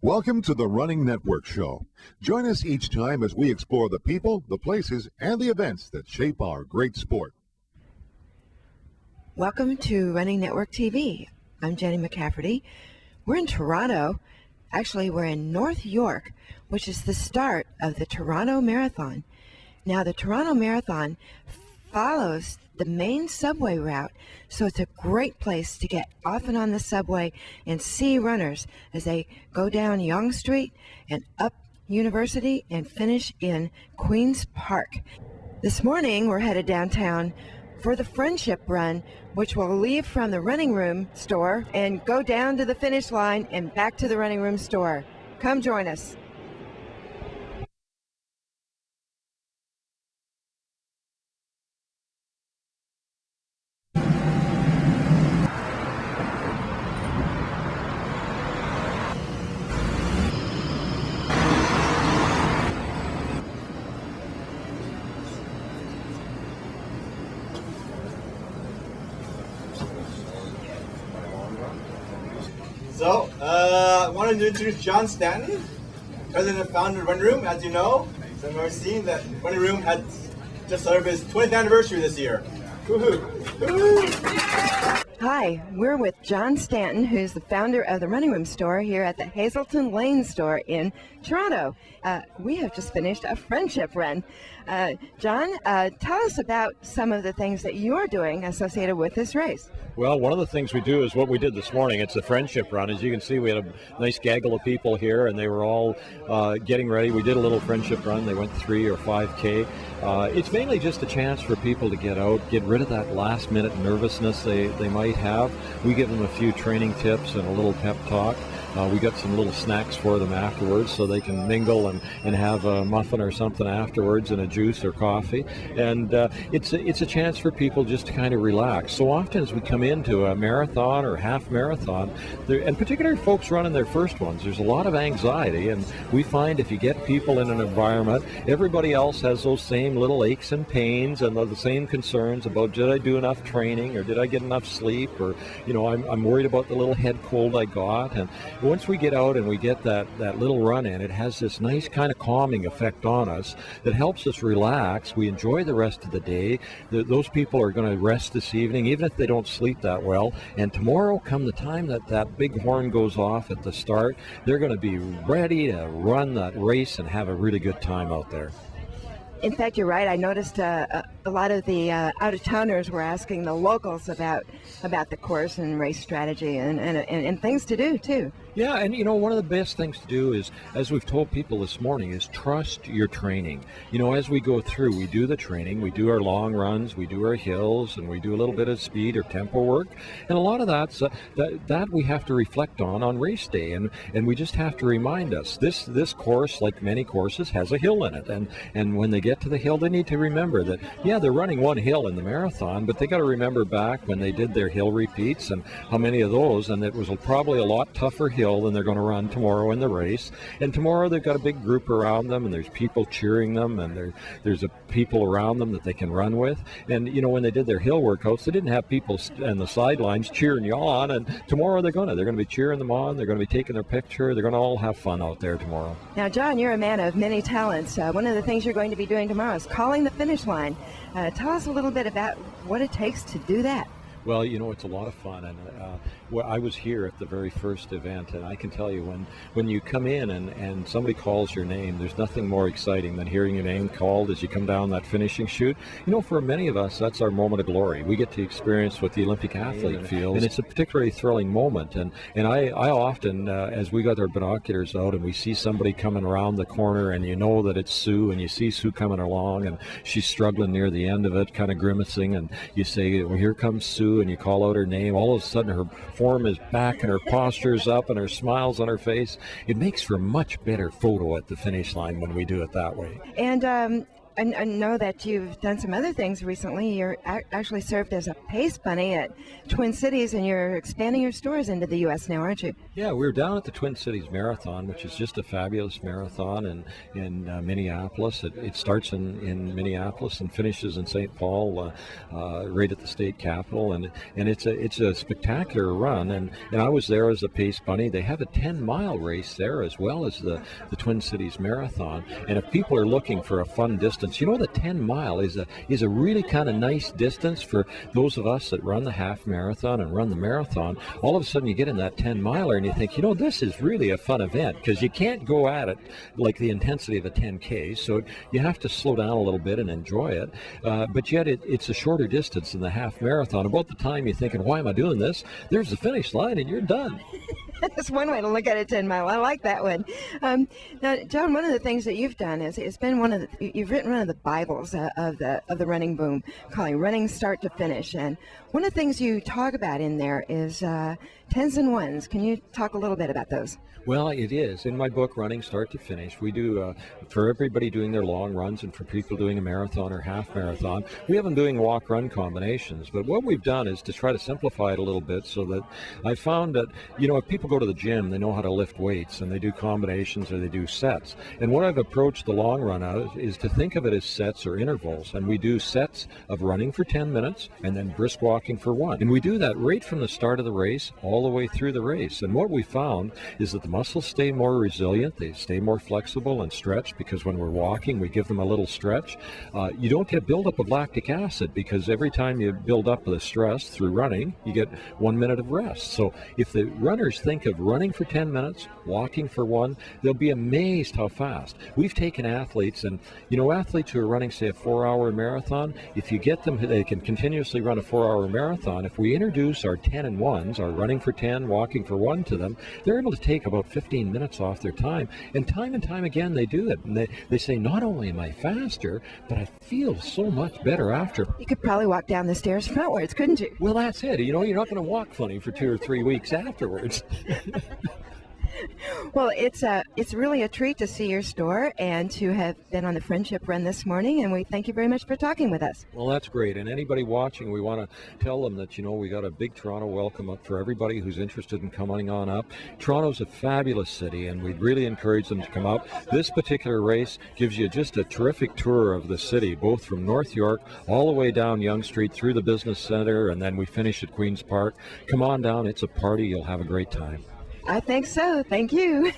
Welcome to the Running Network Show. Join us each time as we explore the people, the places, and the events that shape our great sport. Welcome to Running Network TV. I'm Jenny McCafferty. We're in Toronto. Actually, we're in North York, which is the start of the Toronto Marathon. Now, the Toronto Marathon follows the main subway route, so it's a great place to get off and on the subway and see runners as they go down Yonge Street and up University and finish in Queen's Park. This morning we're headed downtown for the Friendship Run, which will leave from the Running Room store and go down to the finish line and back to the Running Room store. Come join us. So, I wanted to introduce John Stanton, president and founder of Running Room. As you know, some of our seen that Running Room had just celebrated its 20th anniversary this year. Woohoo! Hi, we're with John Stanton, who's the founder of the Running Room store here at the Hazelton Lane store in Toronto. We have just finished a friendship run. John, tell us about some of the things that you're doing associated with this race. Well, one of the things we do is what we did this morning. It's a friendship run. As you can see, we had a nice gaggle of people here, and they were all getting ready. We did a little friendship run. They went 3 or 5K. It's mainly just a chance for people to get out, get rid of that last-minute nervousness they might have. We give them a few training tips and a little pep talk. We got some little snacks for them afterwards so they can mingle and have a muffin or something afterwards and a juice or coffee. And it's a chance for people just to kind of relax. So often as we come into a marathon or half marathon, and particularly folks running their first ones, there's a lot of anxiety. And we find if you get people in an environment, everybody else has those same little aches and pains and the same concerns about did I do enough training or did I get enough sleep, or I'm worried about the little head cold I got. And once we get out and we get that little run in, it has this nice kind of calming effect on us that helps us relax. We enjoy the rest of the day. Those people are going to rest this evening, even if they don't sleep that well. And tomorrow, come the time that big horn goes off at the start, they're going to be ready to run that race and have a really good time out there. In fact, you're right. I noticed a lot of the out-of-towners were asking the locals about the course and race strategy and things to do, too. Yeah, and one of the best things to do is, as we've told people this morning, is trust your training. As we go through, we do the training, we do our long runs, we do our hills, and we do a little bit of speed or tempo work. And a lot of that we have to reflect on race day. And we just have to remind us, this course, like many courses, has a hill in it. And when they get to the hill, they need to remember that, yeah, they're running one hill in the marathon, but they got to remember back when they did their hill repeats and how many of those, and it was probably a lot tougher hill than they're going to run tomorrow in the race. And tomorrow they've got a big group around them, and there's people cheering them, and there's people around them that they can run with. And when they did their hill workouts, they didn't have people on the sidelines cheering you on. And tomorrow they're going to be cheering them on. They're going to be taking their picture. They're going to all have fun out there tomorrow. Now, John, you're a man of many talents. One of the things you're going to be doing tomorrow is calling the finish line. Tell us a little bit about what it takes to do that. Well, it's a lot of fun, and I was here at the very first event, and I can tell you when you come in and somebody calls your name, there's nothing more exciting than hearing your name called as you come down that finishing chute. For many of us, that's our moment of glory. We get to experience what the Olympic athlete feels, and it's a particularly thrilling moment. And I often, as we got our binoculars out and we see somebody coming around the corner, and that it's Sue, and you see Sue coming along, and she's struggling near the end of it, kind of grimacing, and you say, well, here comes Sue, and you call out her name. All of a sudden her form is back and her posture's up and her smile's on her face. It makes for a much better photo at the finish line when we do it that way. And I know that you've done some other things recently. You're actually served as a pace bunny at Twin Cities, and you're expanding your stores into the U.S. now, aren't you? Yeah, we're down at the Twin Cities Marathon, which is just a fabulous marathon in Minneapolis. It starts in Minneapolis and finishes in St. Paul, right at the state capitol, and it's a spectacular run. And I was there as a pace bunny. They have a 10-mile race there as well as the Twin Cities Marathon. And if people are looking for a fun distance, the 10-mile is a really kind of nice distance for those of us that run the half marathon and run the marathon. All of a sudden you get in that 10-miler and you think, this is really a fun event, because you can't go at it like the intensity of a 10K, so you have to slow down a little bit and enjoy it. But yet it's a shorter distance than the half marathon. About the time you're thinking, why am I doing this? There's the finish line and you're done. That's one way to look at a 10-mile. I like that one. Now, John, one of the things that you've done is you've written one of the Bibles of the running boom, calling Running Start to Finish. And one of the things you talk about in there is tens and ones. Can you talk a little bit about those? Well, it is. In my book, Running Start to Finish, we do, for everybody doing their long runs and for people doing a marathon or half marathon, we have them doing walk-run combinations. But what we've done is to try to simplify it a little bit, so that I found that, if people go to the gym, they know how to lift weights, and they do combinations or they do sets. And what I've approached the long run of is to think of it as sets or intervals. And we do sets of running for 10 minutes and then brisk walking for 1. And we do that right from the start of the race all the way through the race. And what we found is that the muscles stay more resilient, they stay more flexible and stretch, because when we're walking, we give them a little stretch. You don't get buildup of lactic acid, because every time you build up the stress through running, you get 1 minute of rest. So if the runners think of running for 10 minutes, walking for 1, they'll be amazed how fast. We've taken athletes, and athletes who are running, say, a 4-hour marathon, if you get them, they can continuously run a 4-hour marathon. If we introduce our 10 and 1s, our running for 10, walking for 1 to them, they're able to take about 15 minutes off their time. And time again, they do it. And they say, not only am I faster, but I feel so much better after. You could probably walk down the stairs frontwards, couldn't you? Well, that's it. You're not going to walk funny for 2 or 3 weeks afterwards. Well, it's really a treat to see your store and to have been on the Friendship Run this morning, and we thank you very much for talking with us. Well, that's great. And anybody watching, we want to tell them that, we got a big Toronto welcome up for everybody who's interested in coming on up. Toronto's a fabulous city, and we'd really encourage them to come up. This particular race gives you just a terrific tour of the city, both from North York all the way down Yonge Street through the business center, and then we finish at Queen's Park. Come on down. It's a party. You'll have a great time. I think so. Thank you.